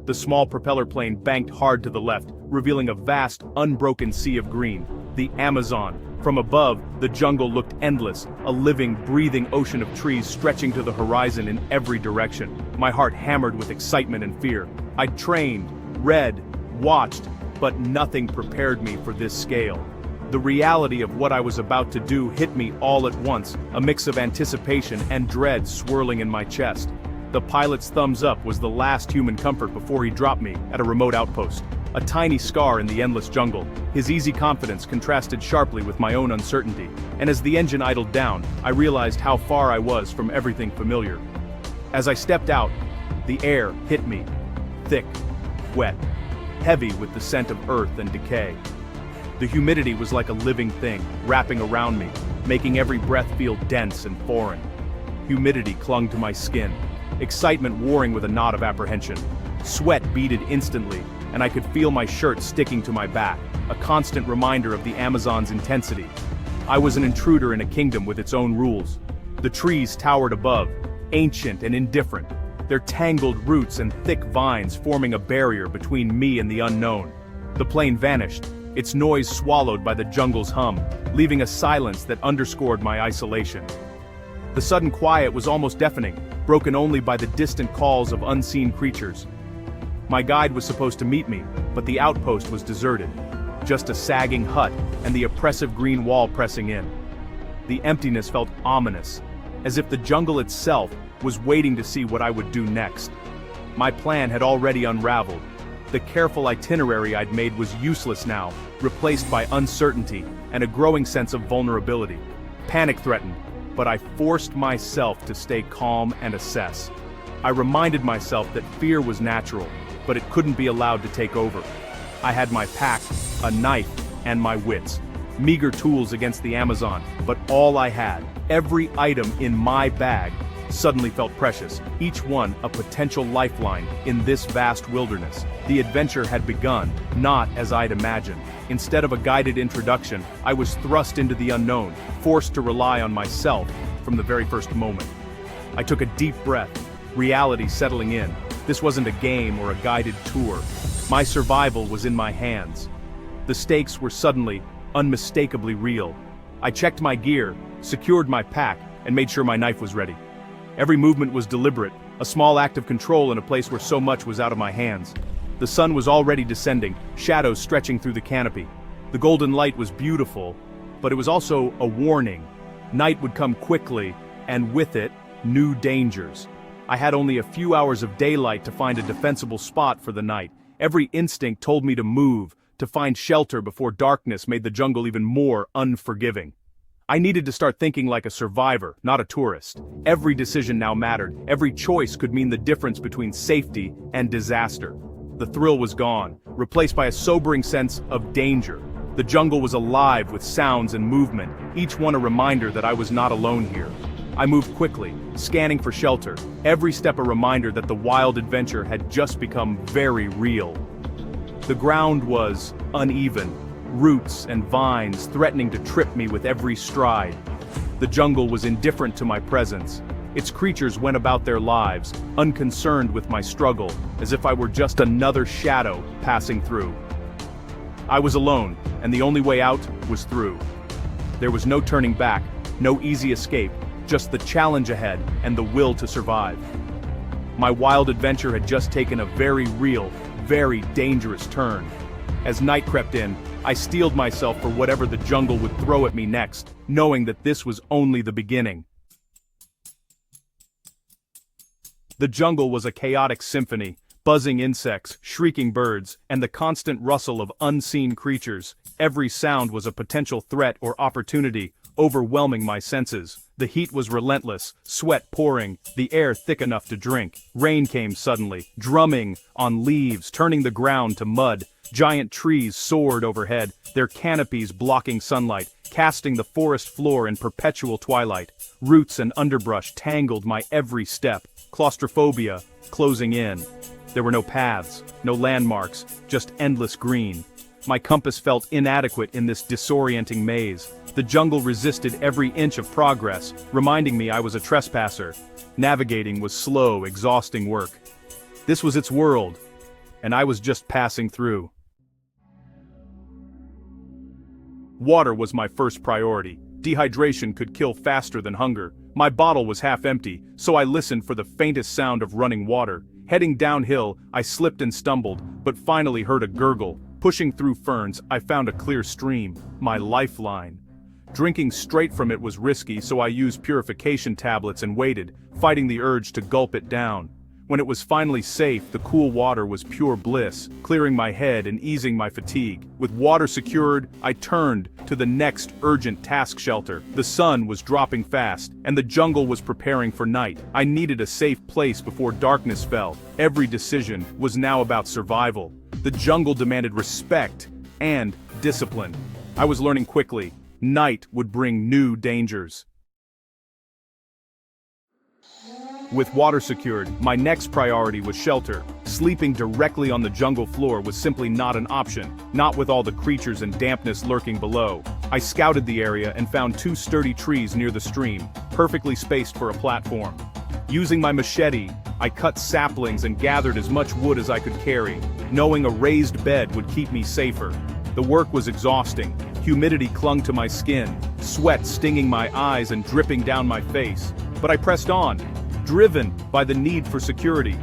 The small propeller plane banked hard to the left, revealing a vast, unbroken sea of green. The Amazon. From above, the jungle looked endless, a living, breathing ocean of trees stretching to the horizon in every direction. My heart hammered with excitement and fear. I'd trained, read, watched, but nothing prepared me for this scale. The reality of what I was about to do hit me all at once, a mix of anticipation and dread swirling in my chest. The pilot's thumbs up was the last human comfort before he dropped me at a remote outpost. A tiny scar in the endless jungle, his easy confidence contrasted sharply with my own uncertainty, and as the engine idled down, I realized how far I was from everything familiar. As I stepped out, the air hit me. Thick, wet, heavy with the scent of earth and decay. The humidity was like a living thing, wrapping around me, making every breath feel dense and foreign. Humidity clung to my skin, excitement warring with a knot of apprehension. Sweat beaded instantly, and I could feel my shirt sticking to my back, a constant reminder of the Amazon's intensity. I was an intruder in a kingdom with its own rules. The trees towered above, ancient and indifferent, their tangled roots and thick vines forming a barrier between me and the unknown. The plane vanished, its noise swallowed by the jungle's hum, leaving a silence that underscored my isolation. The sudden quiet was almost deafening, broken only by the distant calls of unseen creatures. My guide was supposed to meet me, but the outpost was deserted. Just a sagging hut and the oppressive green wall pressing in. The emptiness felt ominous, as if the jungle itself was waiting to see what I would do next. My plan had already unraveled. The careful itinerary I'd made was useless now, replaced by uncertainty and a growing sense of vulnerability. Panic threatened, but I forced myself to stay calm and assess. I reminded myself that fear was natural, but it couldn't be allowed to take over. I had my pack, a knife, and my wits. Meager tools against the Amazon, but all I had, every item in my bag, suddenly felt precious, each one a potential lifeline in this vast wilderness. The adventure had begun, not as I'd imagined. Instead of a guided introduction, I was thrust into the unknown, forced to rely on myself from the very first moment. I took a deep breath, reality settling in. This wasn't a game or a guided tour. My survival was in my hands. The stakes were suddenly, unmistakably real. I checked my gear, secured my pack, and made sure my knife was ready. Every movement was deliberate, a small act of control in a place where so much was out of my hands. The sun was already descending, shadows stretching through the canopy. The golden light was beautiful, but it was also a warning. Night would come quickly, and with it, new dangers. I had only a few hours of daylight to find a defensible spot for the night. Every instinct told me to move, to find shelter before darkness made the jungle even more unforgiving. I needed to start thinking like a survivor, not a tourist. Every decision now mattered. Every choice could mean the difference between safety and disaster. The thrill was gone, replaced by a sobering sense of danger. The jungle was alive with sounds and movement, each one a reminder that I was not alone here. I moved quickly, scanning for shelter, every step a reminder that the wild adventure had just become very real. The ground was uneven, roots and vines threatening to trip me with every stride. The jungle was indifferent to my presence. Its creatures went about their lives, unconcerned with my struggle, as if I were just another shadow passing through. I was alone, and the only way out was through. There was no turning back, no easy escape, just the challenge ahead and the will to survive. My wild adventure had just taken a very real, very dangerous turn. As night crept in, I steeled myself for whatever the jungle would throw at me next, knowing that this was only the beginning. The jungle was a chaotic symphony, buzzing insects, shrieking birds, and the constant rustle of unseen creatures. Every sound was a potential threat or opportunity, overwhelming my senses. The heat was relentless, sweat pouring, the air thick enough to drink. Rain came suddenly, drumming on leaves, turning the ground to mud. Giant trees soared overhead, their canopies blocking sunlight, casting the forest floor in perpetual twilight. Roots and underbrush tangled my every step, claustrophobia closing in. There were no paths, no landmarks, just endless green. My compass felt inadequate in this disorienting maze. The jungle resisted every inch of progress, reminding me I was a trespasser. Navigating was slow, exhausting work. This was its world, and I was just passing through. Water was my first priority. Dehydration could kill faster than hunger. My bottle was half empty, so I listened for the faintest sound of running water. Heading downhill, I slipped and stumbled, but finally heard a gurgle. Pushing through ferns, I found a clear stream, my lifeline. Drinking straight from it was risky, so I used purification tablets and waited, fighting the urge to gulp it down. When it was finally safe, the cool water was pure bliss, clearing my head and easing my fatigue. With water secured, I turned to the next urgent task shelter. The sun was dropping fast, and the jungle was preparing for night. I needed a safe place before darkness fell. Every decision was now about survival. The jungle demanded respect and discipline. I was learning quickly. Night would bring new dangers. With water secured, my next priority was shelter. Sleeping directly on the jungle floor was simply not an option, not with all the creatures and dampness lurking below. I scouted the area and found 2 sturdy trees near the stream, perfectly spaced for a platform. Using my machete, I cut saplings and gathered as much wood as I could carry, knowing a raised bed would keep me safer. The work was exhausting. Humidity clung to my skin, sweat stinging my eyes and dripping down my face. But I pressed on, driven by the need for security.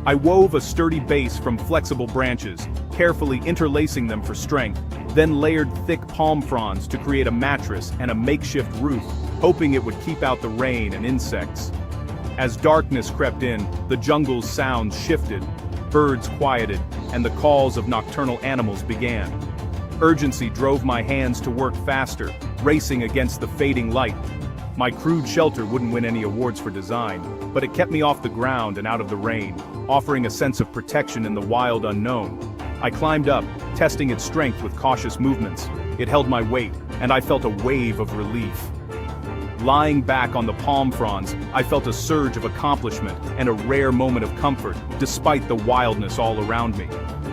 I wove a sturdy base from flexible branches, carefully interlacing them for strength, then layered thick palm fronds to create a mattress and a makeshift roof, hoping it would keep out the rain and insects. As darkness crept in, the jungle's sounds shifted, birds quieted, and the calls of nocturnal animals began. Urgency drove my hands to work faster, racing against the fading light. My crude shelter wouldn't win any awards for design, but it kept me off the ground and out of the rain, offering a sense of protection in the wild unknown. I climbed up, testing its strength with cautious movements. It held my weight, and I felt a wave of relief. Lying back on the palm fronds, I felt a surge of accomplishment and a rare moment of comfort, despite the wildness all around me.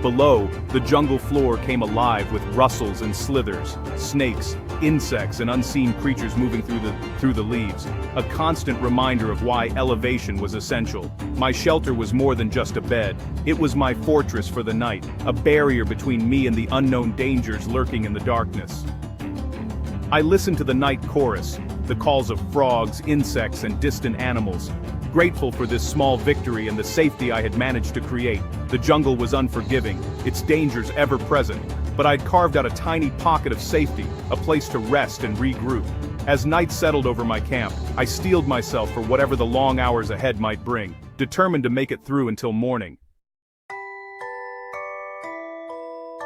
Below, the jungle floor came alive with rustles and slithers, snakes, insects and unseen creatures moving through the leaves, a constant reminder of why elevation was essential. My shelter was more than just a bed. It was my fortress for the night, a barrier between me and the unknown dangers lurking in the darkness. I listened to the night chorus, the calls of frogs, insects, and distant animals. Grateful for this small victory and the safety I had managed to create, the jungle was unforgiving, its dangers ever present, but I'd carved out a tiny pocket of safety, a place to rest and regroup. As night settled over my camp, I steeled myself for whatever the long hours ahead might bring, determined to make it through until morning.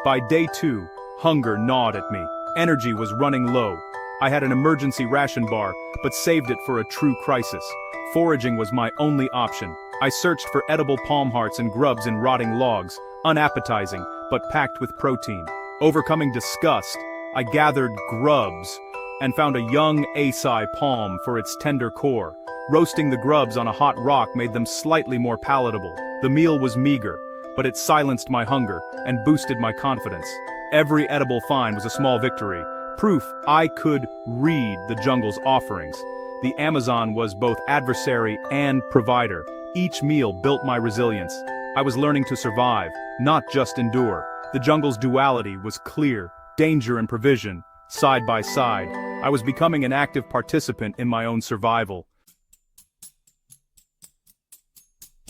By day 2, hunger gnawed at me. Energy was running low. I had an emergency ration bar, but saved it for a true crisis. Foraging was my only option. I searched for edible palm hearts and grubs in rotting logs, unappetizing, but packed with protein. Overcoming disgust, I gathered grubs and found a young acai palm for its tender core. Roasting the grubs on a hot rock made them slightly more palatable. The meal was meager, but it silenced my hunger and boosted my confidence. Every edible find was a small victory, proof I could read the jungle's offerings. The Amazon was both adversary and provider. Each meal built my resilience. I was learning to survive, not just endure. The jungle's duality was clear, danger and provision, side by side. I was becoming an active participant in my own survival.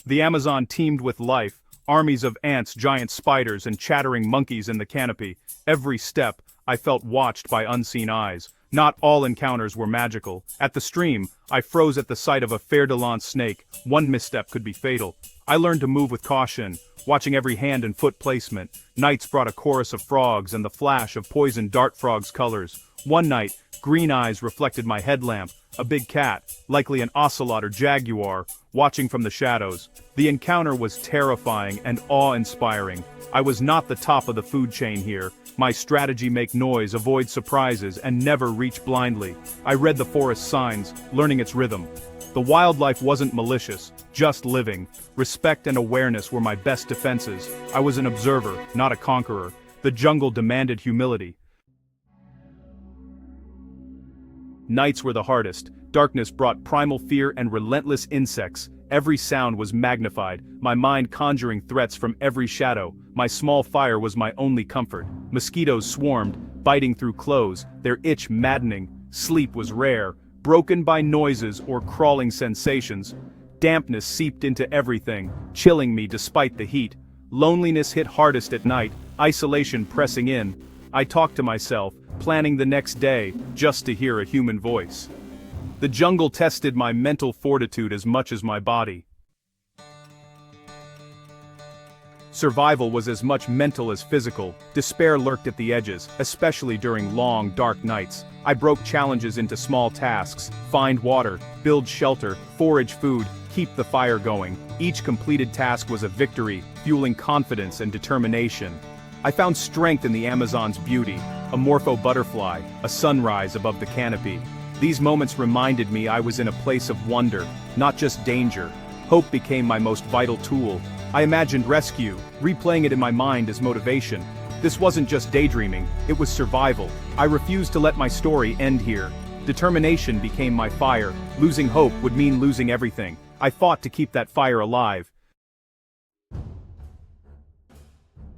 The Amazon teemed with life, armies of ants, giant spiders, and chattering monkeys in the canopy. Every step, I felt watched by unseen eyes. Not all encounters were magical. At the stream, I froze at the sight of a fer-de-lance snake. One misstep could be fatal. I learned to move with caution, watching every hand and foot placement. Nights brought a chorus of frogs and the flash of poisoned dart frogs' colors. One night, green eyes reflected my headlamp, a big cat, likely an ocelot or jaguar, watching from the shadows. The encounter was terrifying and awe-inspiring. I was not the top of the food chain here. My strategy: make noise, avoid surprises, and never reach blindly. I read the forest signs, learning its rhythm. The wildlife wasn't malicious, just living. Respect and awareness were my best defenses. I was an observer, not a conqueror. The jungle demanded humility. Nights were the hardest. Darkness brought primal fear and relentless insects. Every sound was magnified, my mind conjuring threats from every shadow. My small fire was my only comfort. Mosquitoes swarmed, biting through clothes, their itch maddening. Sleep was rare, broken by noises or crawling sensations. Dampness seeped into everything, chilling me despite the heat. Loneliness hit hardest at night, isolation pressing in. I talked to myself, planning the next day, just to hear a human voice. The jungle tested my mental fortitude as much as my body. Survival was as much mental as physical. Despair lurked at the edges, especially during long, dark nights. I broke challenges into small tasks: find water, build shelter, forage food, keep the fire going. Each completed task was a victory, fueling confidence and determination. I found strength in the Amazon's beauty, a morpho butterfly, a sunrise above the canopy. These moments reminded me I was in a place of wonder, not just danger. Hope became my most vital tool. I imagined rescue, replaying it in my mind as motivation. This wasn't just daydreaming, it was survival. I refused to let my story end here. Determination became my fire. Losing hope would mean losing everything. I fought to keep that fire alive.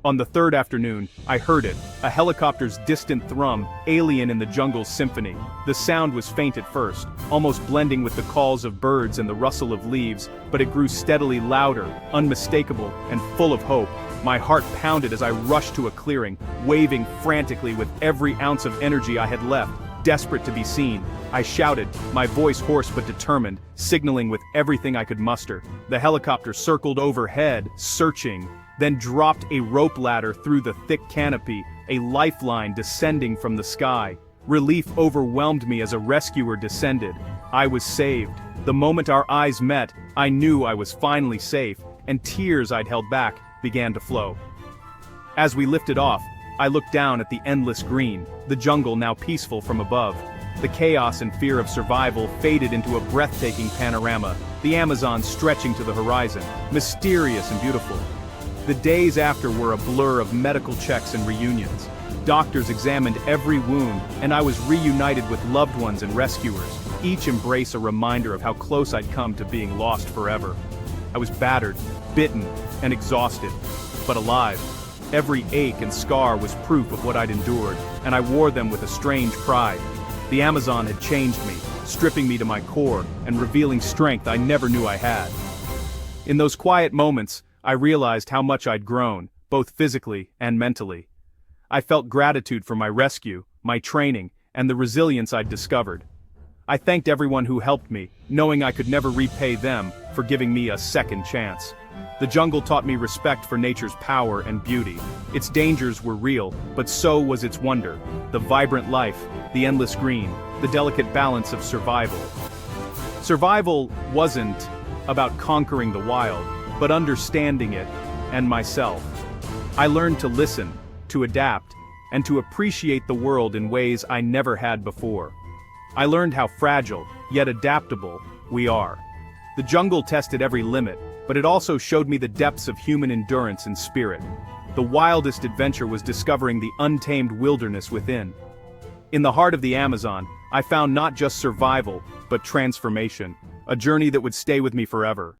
On the third afternoon, I heard it, a helicopter's distant thrum, alien in the jungle's symphony. The sound was faint at first, almost blending with the calls of birds and the rustle of leaves, but it grew steadily louder, unmistakable, and full of hope. My heart pounded as I rushed to a clearing, waving frantically with every ounce of energy I had left. Desperate to be seen, I shouted, my voice hoarse but determined, signaling with everything I could muster. The helicopter circled overhead, searching, then dropped a rope ladder through the thick canopy, a lifeline descending from the sky. Relief overwhelmed me as a rescuer descended. I was saved. The moment our eyes met, I knew I was finally safe, and tears I'd held back began to flow. As we lifted off, I looked down at the endless green, the jungle now peaceful from above. The chaos and fear of survival faded into a breathtaking panorama, the Amazon stretching to the horizon, mysterious and beautiful. The days after were a blur of medical checks and reunions. Doctors examined every wound, and I was reunited with loved ones and rescuers, each embrace a reminder of how close I'd come to being lost forever. I was battered, bitten, and exhausted, but alive. Every ache and scar was proof of what I'd endured, and I wore them with a strange pride. The Amazon had changed me, stripping me to my core and revealing strength I never knew I had. In those quiet moments, I realized how much I'd grown, both physically and mentally. I felt gratitude for my rescue, my training, and the resilience I'd discovered. I thanked everyone who helped me, knowing I could never repay them for giving me a second chance. The jungle taught me respect for nature's power and beauty. Its dangers were real, but so was its wonder. The vibrant life, the endless green, the delicate balance of survival. Survival wasn't about conquering the wild, but understanding it, and myself. I learned to listen, to adapt, and to appreciate the world in ways I never had before. I learned how fragile, yet adaptable, we are. The jungle tested every limit, but it also showed me the depths of human endurance and spirit. The wildest adventure was discovering the untamed wilderness within. In the heart of the Amazon, I found not just survival, but transformation, a journey that would stay with me forever.